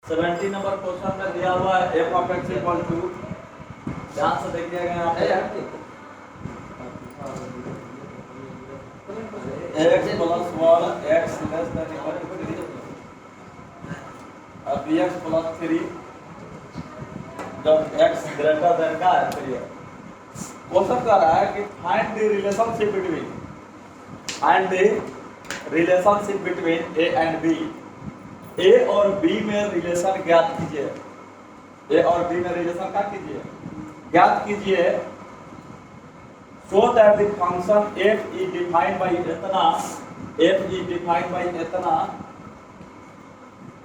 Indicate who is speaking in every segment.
Speaker 1: 70 number question में दिया हुआ है F of x equal to, ध्यान से देखिएगा यहाँ पे X plus 1 X less than equal to 3, अब एक्स प्लस 3 जब एक्स ग्रेटर देन का है 3 है। क्वेश्चन कह रहा है कि find the relationship between A and B. A और बी में रिलेशन ज्ञात कीजिए। ए और बी में रिलेशन क्या कीजिए, ज्ञात कीजिए। So that the function f is defined by इतना,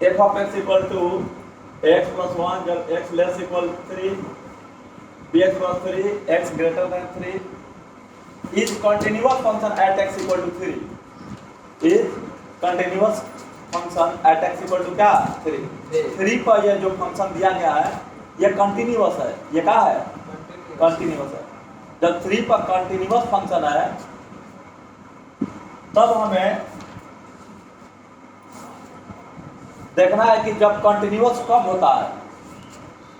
Speaker 1: f of x equal to x plus 1 जब x less equal 3, bx plus 3 x greater than 3 is continuous function at x equal to 3, is continuous function at x equal to क्या 3 पर ये जो function दिया गया है ये कंटिन्यूअस है। ये क्या है, कंटिन्यूअस है। जब 3 पर कंटिन्यूअस फंक्शन है तब हमें देखना है कि जब कंटिन्यूअस कब होता है,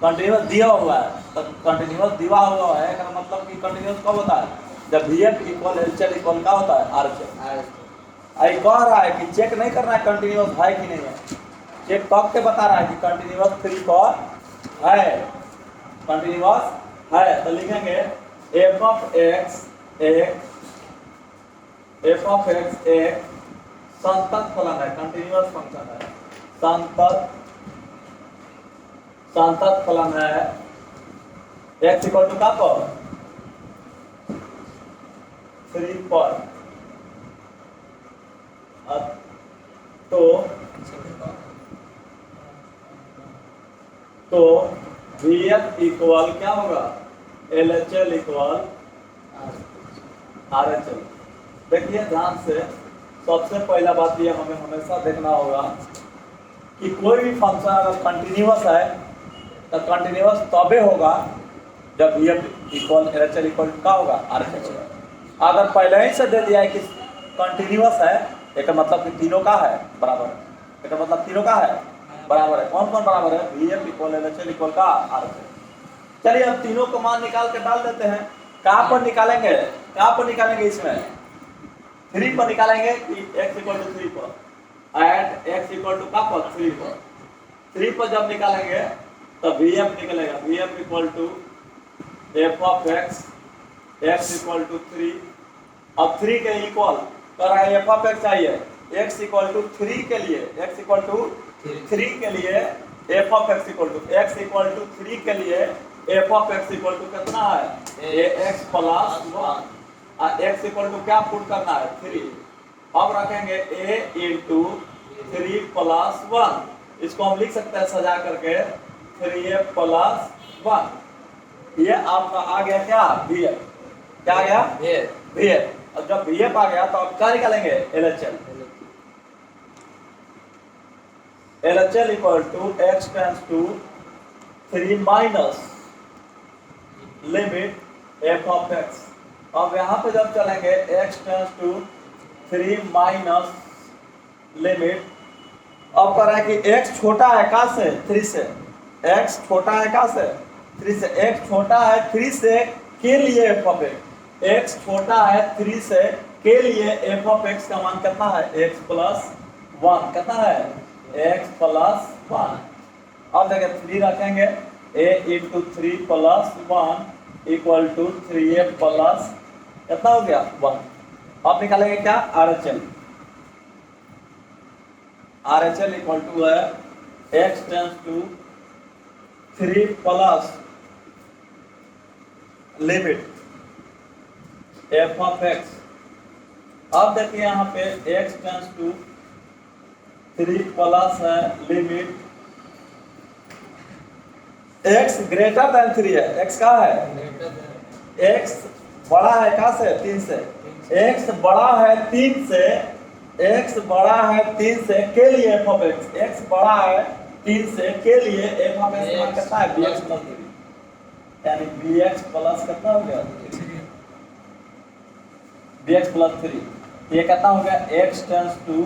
Speaker 1: कंटिन्यूअस दिया हुआ है तो कंटिन्यूअस दिया हुआ है इसका मतलब कि कंटिन्यूअस कब होता है, जब vf इक्वल एलएचएल इक्वल का होता है आरएचएल। आई कह रहा है कि चेक नहीं करना है कंटिन्यूअस है कि नहीं है, चेक कब के बता रहा है कि कंटिन्यूअस 3 पर है, कंटिन्यूअस है। तो लिखेंगे f ऑफ x एक संतत फलन है, कंटिन्यूअस फंक्शन है, संतत फलन है। x इक्वल टू का पर 3 पर, तो vf इक्वल क्या होगा, LHL इक्वल RHL। देखिए ध्यान से, सबसे पहला बात ये हमें हमेशा देखना होगा कि कोई भी फंक्शन अगर कंटिन्यूअस है तो कंटिन्यूअस तबे होगा जब vf इक्वल LHL इक्वल का होगा RHL। अगर पहले ही से दे दिया है कि कंटिन्यूअस है एक मतलब कि तीनों का है बराबर है, एक मतलब तीनों का है बराबर है। कौन कौन बराबर है, vf इक्वल LHL इक्वल का RHL। चलिए अब तीनों को मान निकाल के डाल देते हैं। कहाँ पर निकालेंगे, इसमें 3 पर निकालेंगे कि x इक्वल टू 3 पर, एट x इक्वल टू का पर 3 पर, 3 पर जब निकालेंगे तो vf निकलेगा, vf equal to f of x equal to 3। अब 3 के इक्वल कर रहा है f ऑफ x चाहिए, x इक्वल टू 3 के लिए, f of x equal to f of x equal to कितना है, ax plus 1, x equal to क्या पुट करना है 3। अब रखेंगे a इंटू 3 प्लस 1, इसको हम लिख सकते हैं सजा करके 3a प्लस 1। ये आपका आ गया क्या vf, क्या आ गया vf। और जब vf आ गया तो आप क्या निकालेंगे LHL equal to x tends to 3 minus limit f of x। अब यहाँ पे जब चलेंगे x tends to 3 minus limit, अब कर रहा है कि x छोटा है कहाँ से 3 से, x छोटा है कहाँ से 3 से, x छोटा है 3 से के लिए f ऑफ x, x छोटा है 3 से के लिए f ऑफ x का मान कितना है x प्लस 1, कितना है x प्लस 1। अब देखिए 3 रखेंगे a into 3 plus 1 equal to 3a plus कितना हो गया 1। अब निकालेंगे क्या RHL इक्वल टू है x tends to 3 plus limit f of x। अब देखिए यहाँ पे x टेंस टू 3 प्लस है लिमिट x ग्रेटर देन 3 है, x का है x बड़ा है कहाँ से 3 से, x बड़ा है 3 से, x बड़ा है 3 से के लिए f ऑफ x, x बड़ा है 3 से के लिए f ऑफ x कितना है bx प्लस 3, यानी bx प्लस कितना हो गया bx प्लस 3। ये कितना हो गया x टेंस टू,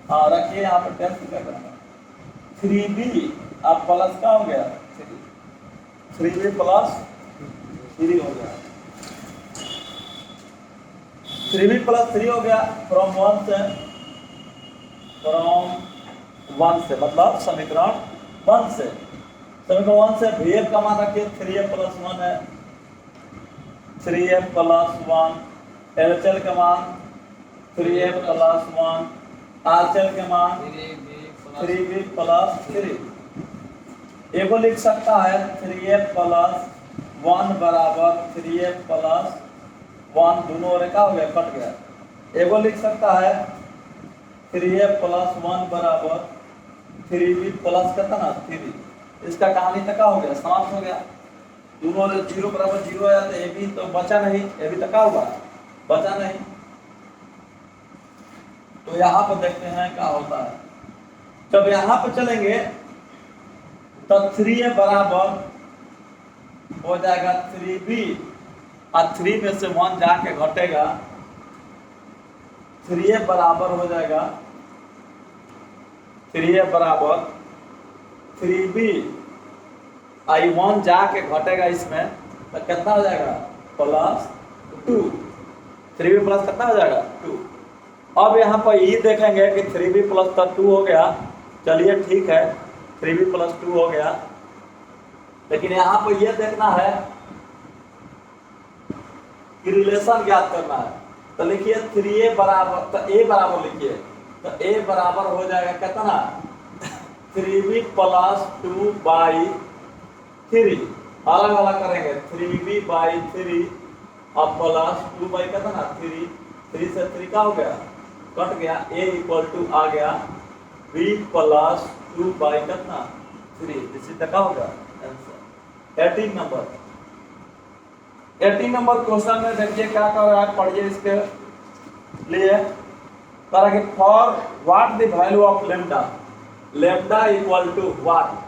Speaker 1: रखिए यहाँ पर टेंस क्या करना 3b अब प्लस का हो गया 3b प्लस 3 हो गया 3b प्लस 3 हो गया फ्रॉम 1 से मतलब समीकरण 1 से vf का मान रखिए 3f प्लस 1 है 3f प्लस 1 LHL के मान 3f प्लस 1 RHL के मान 3b प्लस 3 एगो लिख सकता है 3f प्लस 1 बराबर 3f प्लस 1 दोनों रेखा हो गया कट गया एगो लिख सकता है 3f प्लस 1 बराबर 3b प्लस कितना 3 इसका कहानी तक हो गया समाप्त हो गया दोनों 0 बराबर 0 आया तो ab तो बचा नहीं ab तक हुआ बचा नहीं तो यहाँ पर देखते हैं क्या होता है जब यहाँ पर चलेंगे तो 3a बराबर हो जाएगा 3b और 3 में से 1 जाके घटेगा 3a बराबर हो जाएगा 3a बराबर 3b आई 1 जाके घटेगा इसमें तो कितना हो जाएगा प्लस 2 3b प्लस कितना हो जाएगा 2 अब यहाँ पर ये देखेंगे कि 3b प्लस 2 हो गया चलिए ठीक है 3b प्लस 2 हो गया लेकिन यहाँ पर यह देखना है कि रिलेशन ज्ञात करना है तो लिखिए 3a बराबर तो a बराबर लिखिए तो a बराबर हो जाएगा कितना 3b प्लस 2 बाई 3 अलग अलग करेंगे 3b बाई 3 अब प्लस 2 बाई कितना 3 से 3 का हो गया कट गया a इक्वल टू आ गया b प्लस 2 बाई कितना 3 इसी तक का होगा आंसर 18 नंबर क्वेश्चन में देखिए क्या कर रहा है पढ़िए इसके लिए कह कि for what the value of lambda equal to what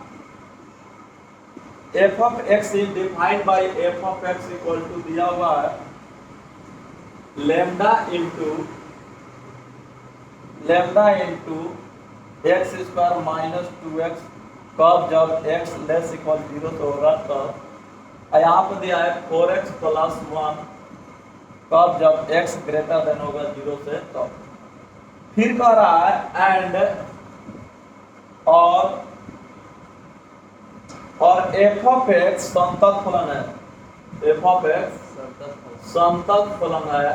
Speaker 1: f of x is defined by f of x equal to दिया हुआ है lambda into x square minus 2x कब जब x लेस इक्वल 0 तो होगा तब यहाँ पर दिया है 4x प्लस 1 कब जब x ग्रेटर देन होगा 0 से तब फिर कह रहा है एंड और f of x समतल फलन है f of x समतल फलन है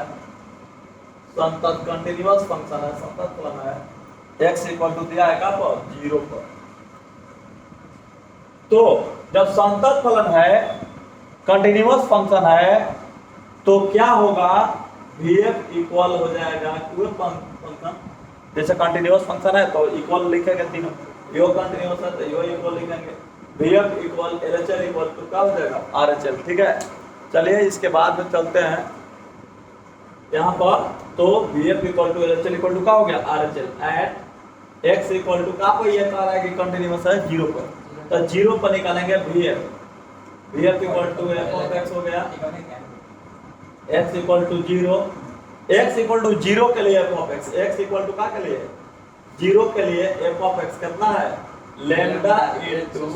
Speaker 1: समतल कंटीन्यूअस फंक्शन है समतल फलन है x इक्वल टू दिया है कहाँ पर 0 पर तो जब समतल फलन है कंटीन्यूअस फंक्शन है तो क्या होगा vf इक्वल हो जाएगा qf फंक्शन जैसे कंटीन्यूअस फंक्शन है तो इक्वल लिखेंगे तीनों यो कंटीन्यूअस है तो यो इक्वल लिखेंगे vf equal LHL equal to क्या हो जाएगा RHL ठीक है चलिए इसके बाद में चलते हैं यहाँ पर तो vf equal to LHL equal to क्या हो गया RHL at x equal to क्या पर ये कह रहा है कि कंटीन्यूअस है 0 पर तो 0 पर निकालेंगे vf equal to f of x हो गया x equal to 0 x equal to 0 के लिए f of x equal to क्या के लिए 0 के लिए f of x कितना है lambda into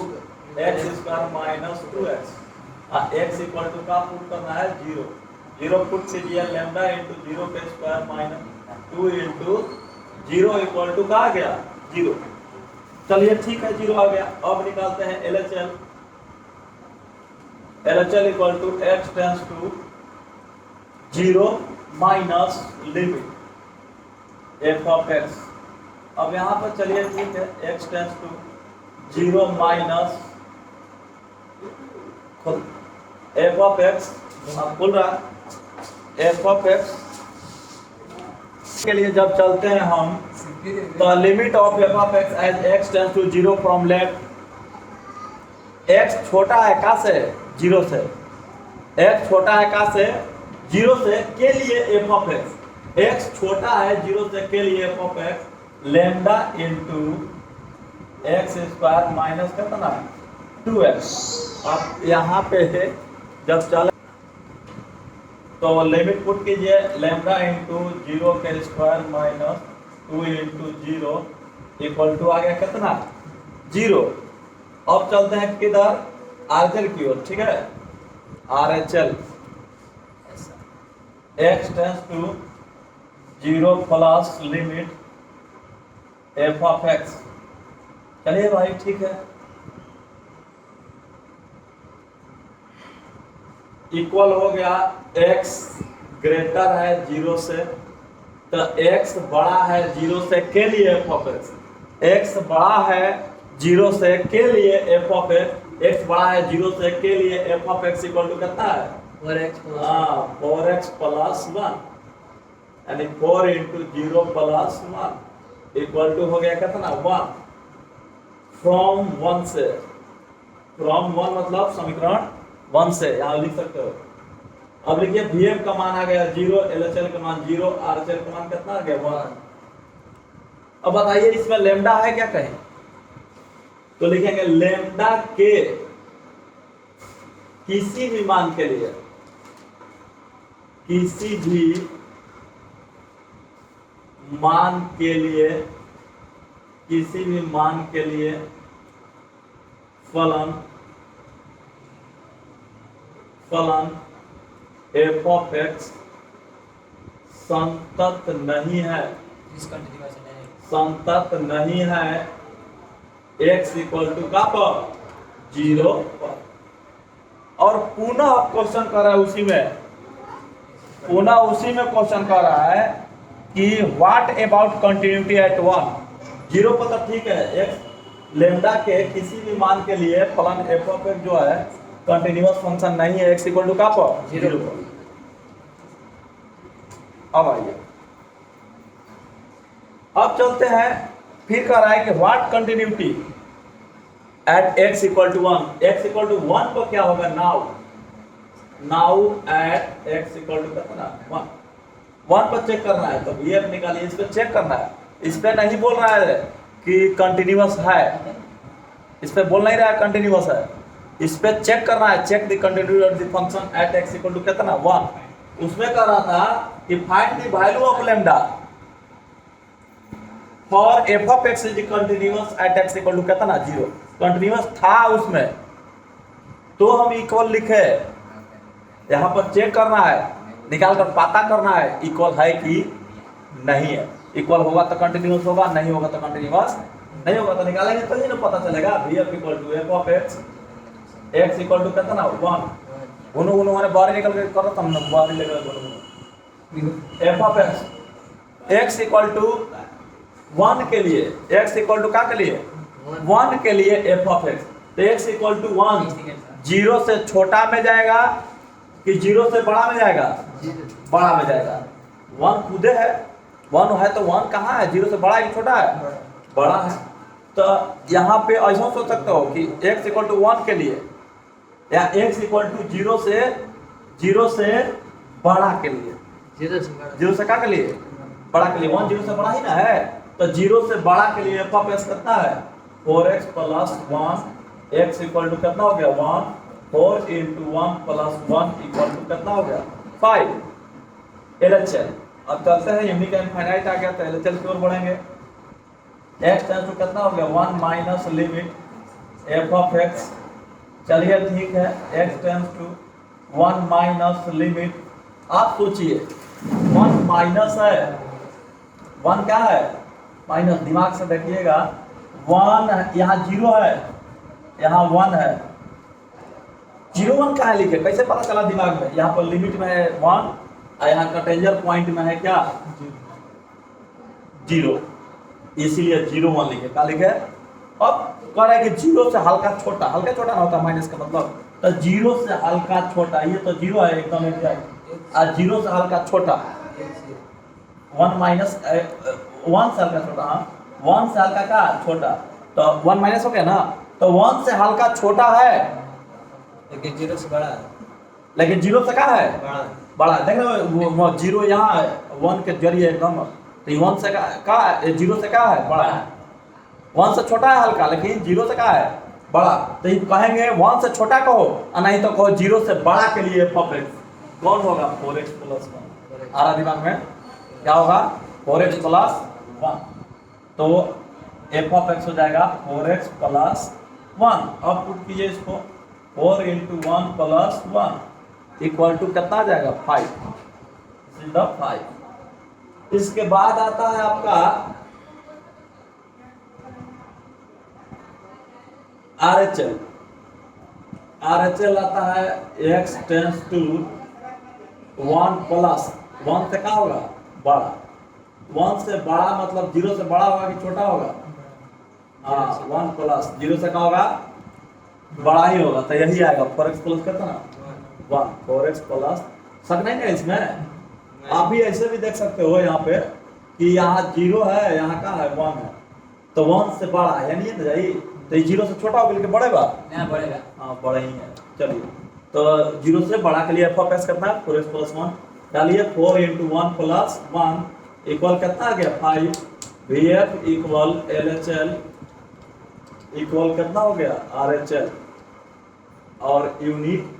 Speaker 1: x square minus 2x x equal to का पुट करना है 0 पुट कीजिए लेम्डा इनटू 0 के square minus 2 into 0 equal to का आ गया 0 चलिए ठीक है 0 आ गया अब निकालते हैं LHL equal to x tends to 0 minus limit f of x अब यहाँ पर चलिए ठीक है x tends to 0 minus f of x बोल रहा f of x के लिए जब चलते हैं हम तो limit of f of x as x tends to 0 from left x छोटा है का से 0 से x छोटा है का से 0 से के लिए f of x छोटा है 0 से के लिए f of x lambda into x square minus कितना 2x अब यहाँ पे है जब चल तो लिमिट पुट कीजिए लेम्डा इंटू 0 के square minus 2 into 0 equal to आ गया कितना जीरो। अब चलते हैं किधर, आरएचएल की ओर, ठीक है। RHL x tends to zero plus limit f of x. चलिए भाई ठीक है, इक्वल हो गया x ग्रेटर है जीरो से, तो x बड़ा है जीरो से के लिए एफ ऑफ एक्स, x बड़ा है जीरो से के लिए एफ ऑफ एक्स, x बड़ा है जीरो से के लिए f of x equal to कितना है 4x प्लस 1, यानी 4 into zero plus 1 equal to हो गया कितना 1। फ्रॉम 1 से, फ्रॉम 1 मतलब समीकरण 1 से यहाँ लिख सकते हो। अब लिखिए Vm का मान आ गया 0, LHL का मान 0, RHL का मान कितना आ गया 1। अब बताइए इसमें लेमडा है क्या कहीं, तो लिखेंगे लेमडा के किसी भी मान के लिए, किसी भी मान के लिए, किसी भी मान के लिए फलन एफ ऑफ एक्स संतत नहीं है, संतत नहीं है एक्स इक्वल टू का पर 0 पर। और पुनः क्वेश्चन कर रहा है उसी में, पुनः उसी में क्वेश्चन कर रहा है कि व्हाट अबाउट कंटिन्यूटी एट 1। 0 पर तो ठीक है, एक्स लेमडा के किसी भी मान के लिए फलन एफ ऑफ एक्स जो है कंटिन्यूअस फंक्शन नहीं है एक्स इक्वल टू का पर 0 पर। अब आइए, अब चलते हैं, फिर कह रहा है कि what continuity at x equal to 1, x equal to 1 पर क्या होगा now, now at x equal to कितना 1 पर चेक करना है, तो ये निकालिए, इस पे चेक करना है, इस पे नहीं बोल रहा है कि कंटिन्यूअस है, इस पे बोल नहीं रहा है कंटिन्यूअस है, इस पे चेक करना है, check the continuity of the function at x equal to कितना 1। उसमें कह रहा था कि find the value of lambda for f of x is continuous at x equal to कितना 0। कंटिन्यूअस था उसमें तो हम इक्वल लिखे, यहाँ पर चेक करना है, निकाल कर पता करना है इक्वल है कि नहीं है। इक्वल होगा तो कंटिन्यूअस होगा, नहीं होगा तो कंटिन्यूअस नहीं होगा, तो निकालेंगे तो ही ना पता चलेगा। vf equal to f of x x equal to कितना 1, उन्हों मैंने बाहर निकल के कर रहा था, बाहर लेकर f of x x equal to 1 के लिए, x इक्वल टू का के लिए 1 के लिए एफ ऑफ एक्स, तो x इक्वल टू 1 0 से छोटा में जाएगा कि 0 से बड़ा में जाएगा, बड़ा में जाएगा। 1 खुदे है, 1 है तो 1 कहाँ है, 0 से बड़ा है कि छोटा है, बड़ा है। तो यहाँ पे ऐसा सोच सकते हो कि x इक्वल टू 1 के लिए या x इक्वल टू 0 से बड़ा के लिए, 0 से का के लिए बड़ा के लिए, 1 0 से बड़ा ही ना है, तो 0 से बड़ा के लिए एफ ऑफ एक्स कितना है 4x plus 1, x equal to कितना हो गया 1, 4 इंटू 1 प्लस 1 इक्वल टू कितना हो गया 5। LHL अब चलते हैं, यूनिक इनफाइनाइट आ गया तो LHL की ओर बढ़ेंगे। x टेंस टू कितना हो गया 1 minus limit f of x, चलिए ठीक है, x tends to 1 minus limit, आप सोचिए 1 माइनस है, 1 क्या है माइनस, दिमाग से देखिएगा 1 यहाँ 0 है, यहाँ 1 है, 0 1 कहाँ लिखे, कैसे पता चला दिमाग में, यहाँ पर लिमिट में है 1 और यहाँ का टेंजर पॉइंट में है क्या 0, इसीलिए 0 1 लिखे, क्या लिखे। अब कह रहा है कि 0 से हल्का छोटा, हल्का छोटा ना होता माइनस का मतलब, तो 0 से हल्का छोटा, ये तो 0 है एकदम एग्जैक्ट, और 0 से हल्का छोटा 1 माइनस 1 से हल्का छोटा, हाँ 1 से हल्का का छोटा, तो 1 माइनस हो गया ना, तो 1 से हल्का छोटा है
Speaker 2: लेकिन 0 से बड़ा है,
Speaker 1: लेकिन 0 से क्या है
Speaker 2: बड़ा
Speaker 1: बड़ा, देख रहे हो 0 यहाँ है 1 के जरिए एकदम, तो 1 से का 0 से क्या है बड़ा है, 1 से छोटा है हल्का, लेकिन 0 से क्या है बड़ा, तो ये कहेंगे 1 से छोटा कहो और नहीं तो कहो 0 से बड़ा के लिए परफेक्ट कौन होगा 4x प्लस 1। आ रहा दिमाग में क्या होगा 4x प्लस 1, तो एफ ऑफ एक्स हो जाएगा 4x प्लस 1। अब पुट कीजिए इसको 4 इंटू 1 प्लस 1 इक्वल टू कितना आ जाएगा 5। This is the 5। इसके बाद आता है आपका RHL। RHL आता है x टेंस टू 1 प्लस 1 से क्या होगा बड़ा। 1 से बड़ा मतलब 0 से बड़ा होगा कि छोटा होगा। हाँ 1 प्लस 0 से क्या होगा बड़ा ही होगा, तो यही आएगा 4x प्लस कितना 1। 4x प्लस शक नहीं है इसमें। आप भी ऐसे भी देख सकते हो यहाँ पे कि यहाँ 0 है, यहाँ का है 1 है, तो 1 से बड़ा है यानी तो यही, तो ये 0 से छोटा होगा लेकिन बढ़ेगा
Speaker 2: नहीं बढ़ेगा।
Speaker 1: हाँ बड़ा ही है। चलिए तो 0 से बड़ा के लिए एफ ऑफ एक्स कितना है 4x प्लस 1 डालिए। 4 इंटू 1 प्लस 1 इक्वल कितना आ गया 5। V F equal LHL equal कितना हो गया RHL और यूनिक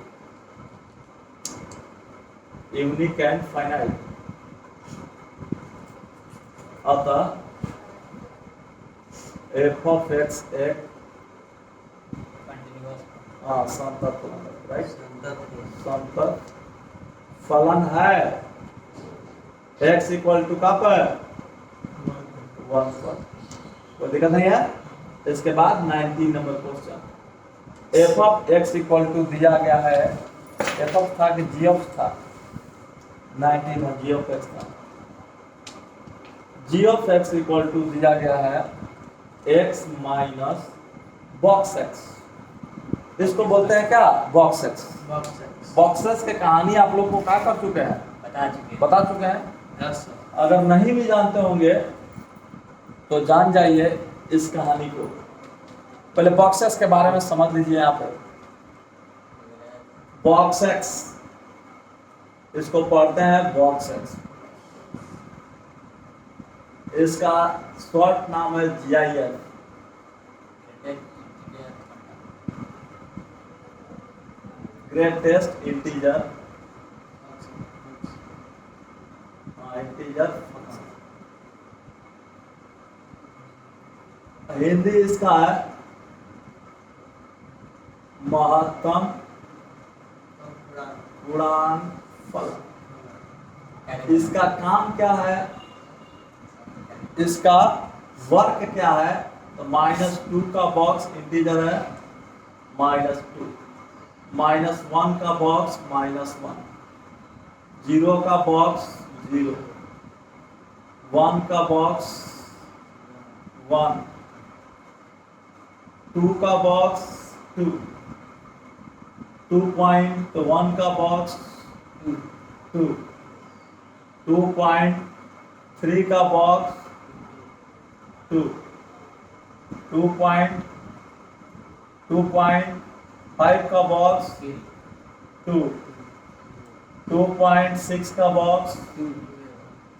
Speaker 1: एंड फाइनाइट। अतः एफ ऑफ एक्स एक
Speaker 2: कंटिन्यूअस
Speaker 1: संतत फलन है, राइट।
Speaker 2: संतत
Speaker 1: संतत फलन है x इक्वल टू का पर 1 पर, कोई दिक्कत नहीं है। इसके बाद 19 number question. F of x equal to दिया गया है, एफ ऑफ था कि जी ऑफ था 19 में जी ऑफ एक्स था। जी ऑफ एक्स इक्वल टू दिया गया है x माइनस बॉक्स एक्स। इसको बोलते हैं क्या बॉक्स एक्स। बॉक्सेस के कहानी आप लोग को क्या कर चुके हैं बता चुके हैं।
Speaker 2: यस
Speaker 1: अगर नहीं भी जानते होंगे तो जान जाइए इस कहानी को। पहले बॉक्सेस के बारे में समझ लीजिए। यहाँ पे बॉक्स एक्स, इसको पढ़ते हैं बॉक्स एक्स। इसका शॉर्ट नाम है GIF, greatest integer integer function. Hindi इसका है महत्तम पूर्णांक फलन। इसका काम क्या है, इसका वर्क क्या है, तो -2 का बॉक्स इंटीजर है -2, -1 का बॉक्स -1, 0 का बॉक्स 0, 1 का बॉक्स 1, 2 का बॉक्स 2, 2.1 का बॉक्स 2, 2.3 का बॉक्स 2, 2.5 का बॉक्स 2, 2.6 का बॉक्स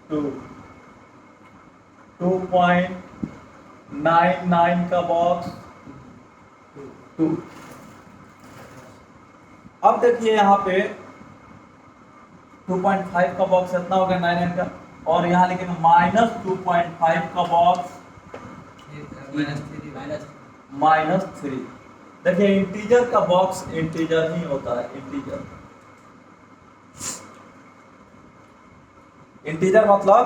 Speaker 1: 2, 2.99 का बॉक्स 2। अब देखिए यहाँ पे 2.5 का बॉक्स इतना हो गया 99 का, और यहाँ लेकिन -2.5 का बॉक्स -3। देखिए इंटीजर का बॉक्स इंटीजर ही होता है। इंटीजर मतलब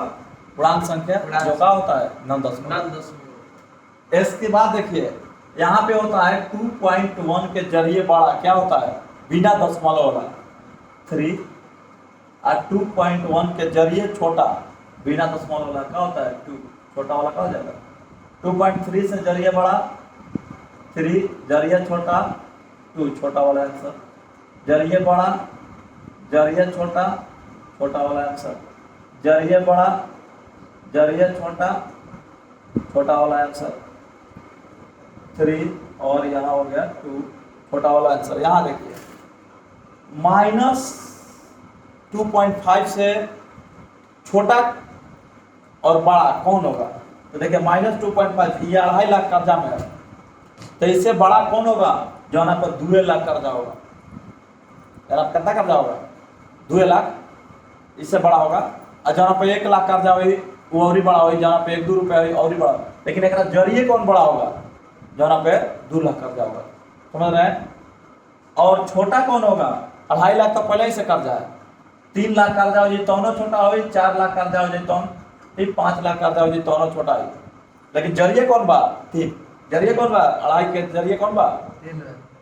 Speaker 1: पूर्णांक संख्या जो का होता है नॉन दशमलव। इसके बाद देखिए यहाँ पे होता है 2.1 के जरिए बड़ा क्या होता है बिना दशमलव वाला 3, और 2.1 के जरिए छोटा बिना दशमलव वाला क्या होता है 2, छोटा वाला क्या हो जाएगा 2.3 से जरिए बड़ा 3, जरिए छोटा 2, छोटा वाला आंसर, जरिए बड़ा जरिए छोटा छोटा वाला आंसर, जरिए बड़ा जरिए छोटा छोटा वाला आंसर 3, और यहाँ हो गया 2, छोटा वाला आंसर। यहाँ देखिए -2.5 से छोटा और बड़ा कौन होगा, तो देखिए -2.5 ये 2.5 लाख कर्जा में है, तो इससे बड़ा कौन होगा जो यहाँ पर 2 लाख कर्जा होगा। यार कितना कर्जा होगा 2 लाख, इससे बड़ा होगा। और जहाँ पर 1 लाख कर्जा वही वो और ही बड़ा हो, जहाँ पे 1-2 रुपये और ही बड़ा, लेकिन एक जरिए कौन बड़ा होगा, जहाँ पे 2 लाख कर्जा होगा, समझ रहे हैं। और छोटा कौन होगा, 2.5 लाख तो पहले ही से कर्जा है, 3 लाख कर्जा हो जी तौनो छोटा हो, 4 लाख कर्जा हो जी तौन, 5 लाख कर्जा हो जी तौनो छोटा है। लेकिन जरिए कौन बा, 3, जरिए कौन बा, 2.5 के जरिए कौन बा,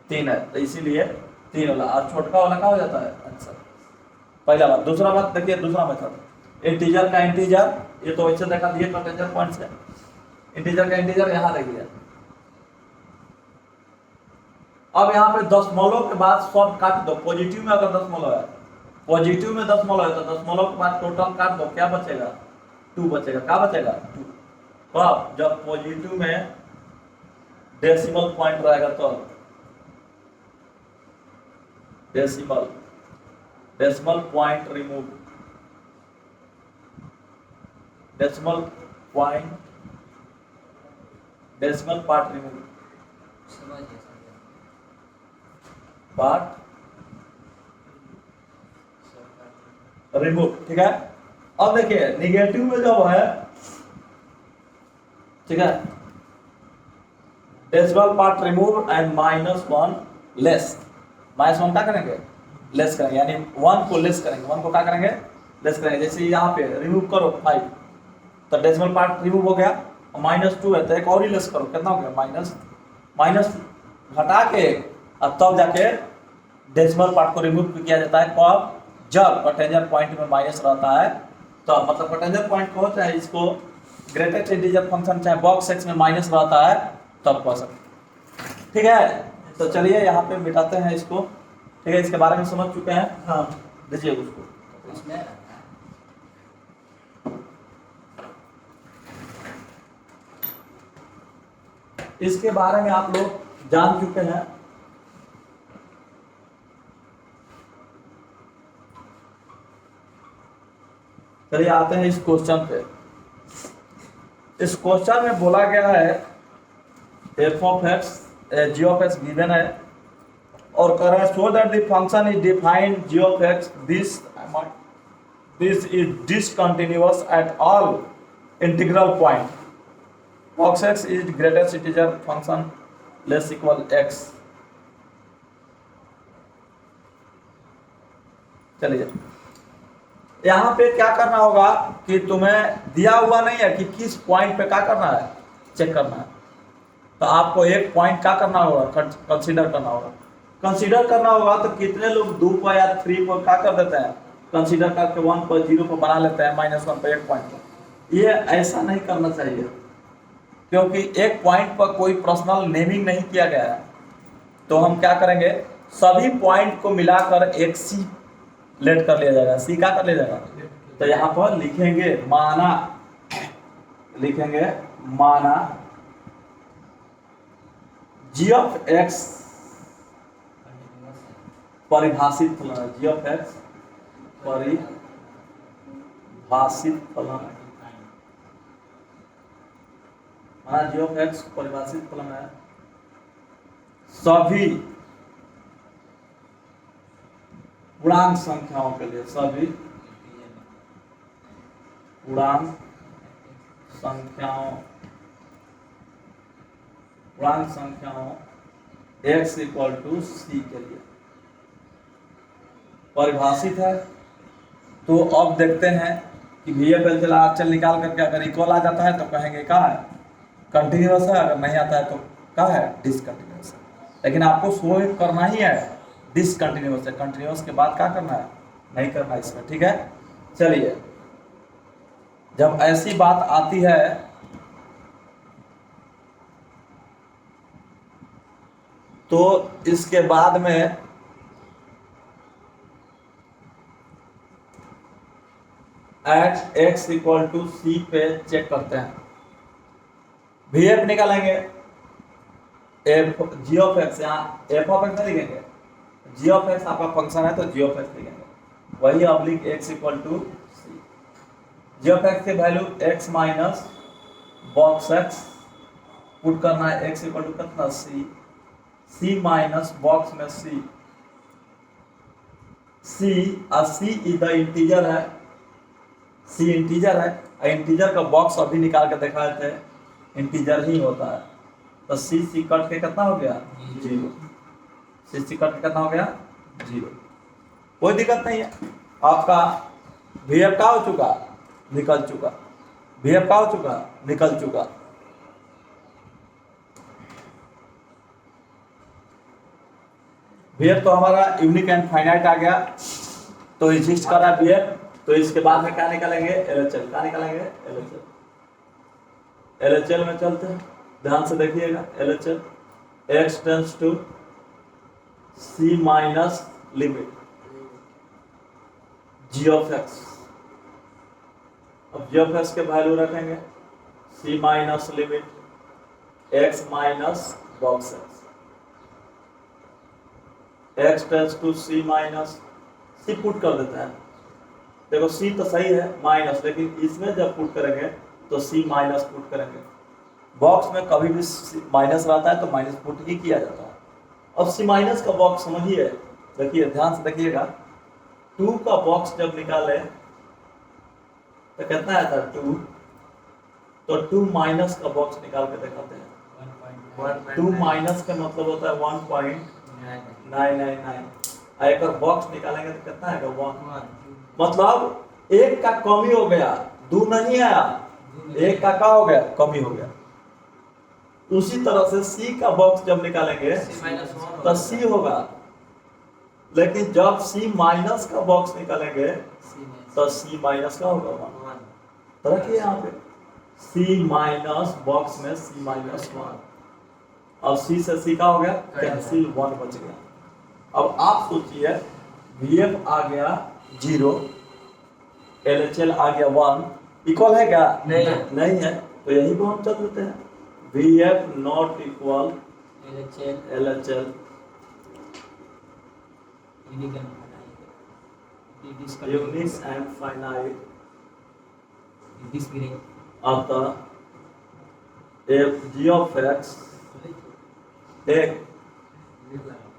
Speaker 1: 3 है, तो इसीलिए 3 वाला, और छोटका वाला क्या हो जाता है आंसर। पहला बात। दूसरा बात देखिए, दूसरा मेथड इंटीजर का इंटीजर, ये तो वैसे देखा दिए पोटेंशियल पॉइंट से, इंटीजर का इंटीजर यहाँ देखिए। अब यहाँ पे दशमलव के बाद सब काट दो, पॉजिटिव में अगर दशमलव है, पॉजिटिव में दशमलव है तो दशमलव के बाद टोटल काट दो, क्या बचेगा, 2 बचेगा, क्या बचेगा 2। कब, जब पॉजिटिव में डेसिमल पॉइंट रहेगा तो decimal point remove, decimal point, decimal part remove, part remove, ठीक है। अब देखिए निगेटिव में जब है, ठीक है, decimal part remove and -1 less, -1 क्या करेंगे, लेस करेंगे, यानी 1 को लेस करेंगे, 1 को क्या करेंगे, लेस करेंगे। जैसे यहाँ पे रिमूव करो 5, तो डेसिमल पार्ट रिमूव हो गया, और -2 है तो एक और ही लेस करो, कितना हो गया, माइनस घटा के, अब तब जाके डेसिमल पार्ट को रिमूव किया जाता है। कब, जब पोटेंशियल पॉइंट में माइनस रहता है, तो मतलब पोटेंशियल पॉइंट को चाहे इसको ग्रेटेस्ट इंटीजर फंक्शन चाहे बॉक्स एक्स में माइनस रहता है तब कह सकते, ठीक है। तो चलिए यहाँ पे मिटाते हैं इसको, ठीक है, इसके बारे में समझ चुके हैं, हाँ दीजिए उसको। इसके बारे में आप लोग जान चुके हैं। चलिए आते हैं इस क्वेश्चन पे। इस क्वेश्चन में बोला गया है f of x, g of x given है, और कह रहा है सो that the function is defined g of x, this is discontinuous at all integral point, box x is greatest integer function less equal x। चलिए यहाँ पे क्या करना होगा कि तुम्हें दिया हुआ नहीं है कि किस पॉइंट पे क्या करना है, चेक करना है, तो आपको एक पॉइंट क्या करना होगा, कंसीडर करना होगा। कंसीडर करना होगा तो कितने लोग 2 पर या 3 पर क्या कर देते हैं, कंसीडर करके 1 पर 0 पर बना लेते हैं, -1 पर एक पॉइंट पर। ये ऐसा नहीं करना चाहिए, क्योंकि एक पॉइंट पर कोई पर्सनल नेमिंग नहीं किया गया है। तो हम क्या करेंगे, सभी पॉइंट को मिलाकर एक सी लेट कर लिया जाएगा, सी क्या कर लिया जाएगा, तो यहाँ पर लिखेंगे माना, लिखेंगे माना g of x परिभाषित फलन है, g of x परिभाषित फलन, माना g of x परिभाषित फलन है सभी पूर्णांक संख्याओं के लिए, सभी पूर्णांक संख्याओं x इक्वल टू सी के लिए परिभाषित है। तो अब देखते हैं कि VFL चला चल निकाल करके अगर इक्वल आ जाता है तो कहेंगे क्या है, कंटिन्यूअस है, अगर नहीं आता है तो क्या है, डिसकंटिन्यूअस है। लेकिन आपको शो करना ही है डिसकंटिन्यूअस है, कंटिन्यूअस के बाद क्या करना है, नहीं करना इसमें, ठीक है। चलिए जब ऐसी बात आती है तो इसके बाद में at x equal to C पे चेक करते हैं, VF निकालेंगे, जी ऑफ एक्स, यहाँ एफ ऑफ एक्स नहीं लिखेंगे, जी ऑफ एक्स आपका फंक्शन है तो जी ऑफ एक्स लिखेंगे, वही oblique x equal to C. G of x की value x minus box x put करना है, एक्स इक्वल टू कितना सी, सी माइनस बॉक्स में सी, सी और सी इधर इंटीजर है, सी इंटीजर है इंटीजर का बॉक्स अभी निकाल के दिखाए थे, इंटीजर ही होता है। तो सी सी कट के कितना हो गया? 0। सी सी कट के कितना हो गया? 0। कोई दिक्कत नहीं है। आपका VF का हो चुका, निकल चुका। VF का हो चुका, निकल चुका। VF तो हमारा यूनिक एंड फाइनाइट आ गया, तो एग्जिस्ट कर रहा है VF। तो इसके बाद में क्या निकालेंगे? LHL। क्या निकालेंगे? LHL। LHL में चलते हैं, ध्यान से देखिएगा। LHL x tends to c minus limit g of x। अब g ऑफ x के वैल्यू रखेंगे c minus limit x minus box x tends to c minus c put कर देते हैं। देखो c तो सही है माइनस, लेकिन इसमें जब पुट करेंगे तो c माइनस पुट करेंगे। बॉक्स में कभी भी माइनस रहता है तो माइनस पुट ही किया जाता है। अब c माइनस का बॉक्स समझिए, देखिए ध्यान से देखिएगा। 2 का बॉक्स जब निकाले तो कितना आता है? 2। तो 2 माइनस का बॉक्स निकाल के दिखाते हैं। 2 माइनस का मतलब होता है 1.999। एक और बॉक्स निकालेंगे तो कितना आएगा? 1। मतलब 1 का कमी हो गया, 2 नहीं आया, 1 का क्या हो गया? कमी हो गया। उसी तरह से c का बॉक्स जब निकालेंगे तो c होगा, लेकिन जब c माइनस का बॉक्स निकालेंगे तो c माइनस का होगा 1। तो रखिए यहाँ पे c माइनस बॉक्स में c माइनस 1। अब c से c का हो गया कैंसिल, 1 बच गया। अब आप सोचिए VF आ गया 0, LHL आ गया 1, इक्वल है क्या? नहीं है। तो यही को हम चल देते हैं, VF not equal LHL। Unique and finite. अतः g ऑफ x एक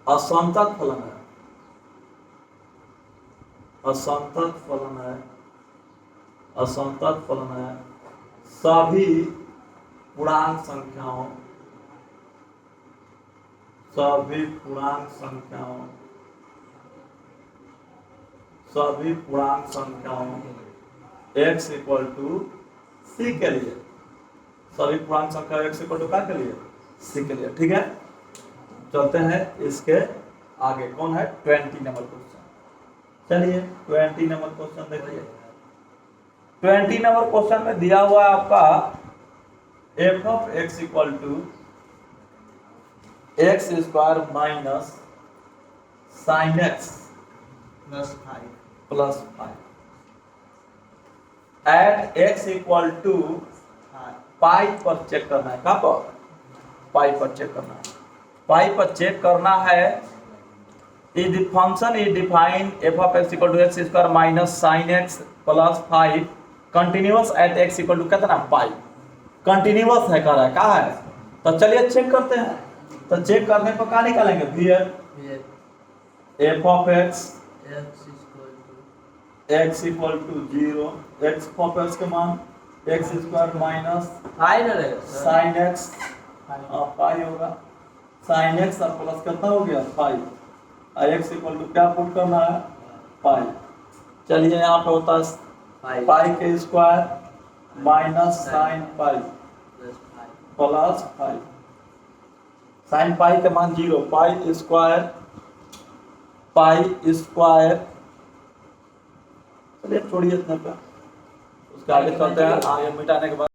Speaker 1: असंतत फलन है, असंतत फलन है, असंतत फलन है सभी पूर्णांक संख्याओं, सभी पूर्णांक संख्याओं, सभी पूर्णांक संख्याओं x इक्वल टू c के लिए। सभी पूर्णांक संख्या x इक्वल टू क्या के लिए? c के लिए। ठीक है, चलते हैं इसके आगे। कौन है? 20 नंबर क्वेश्चन। चलिए 20 नंबर क्वेश्चन देखिए। 20 नंबर क्वेश्चन में दिया हुआ है आपका f of x equal to x square minus sine x plus 5 at x equal to pi पर चेक करना है। कहाँ पर? पाई पर चेक करना है। पाई पर चेक करना है। If the function is defined f of x equal to x square minus sin x plus 5 continuous at x equal to कितना? पाई। कंटिन्यूअस है, कह रहा है। कहाँ है? तो चलिए चेक करते हैं। तो चेक करने पर क्या निकालेंगे? f of x x equal to 0, x of x के मान x square minus sine x pi होगा। साइन x और प्लस कितना हो गया? 5। x इक्वल टू क्या पुट करना है? पाई। चलिए यहाँ पे होता है पाई के square minus sine pi plus 5। Sine pi के मान 0, पाई स्क्वायर। चलिए छोड़िए इतना पे, उसके आगे चलते हैं। आगे मिटाने के बाद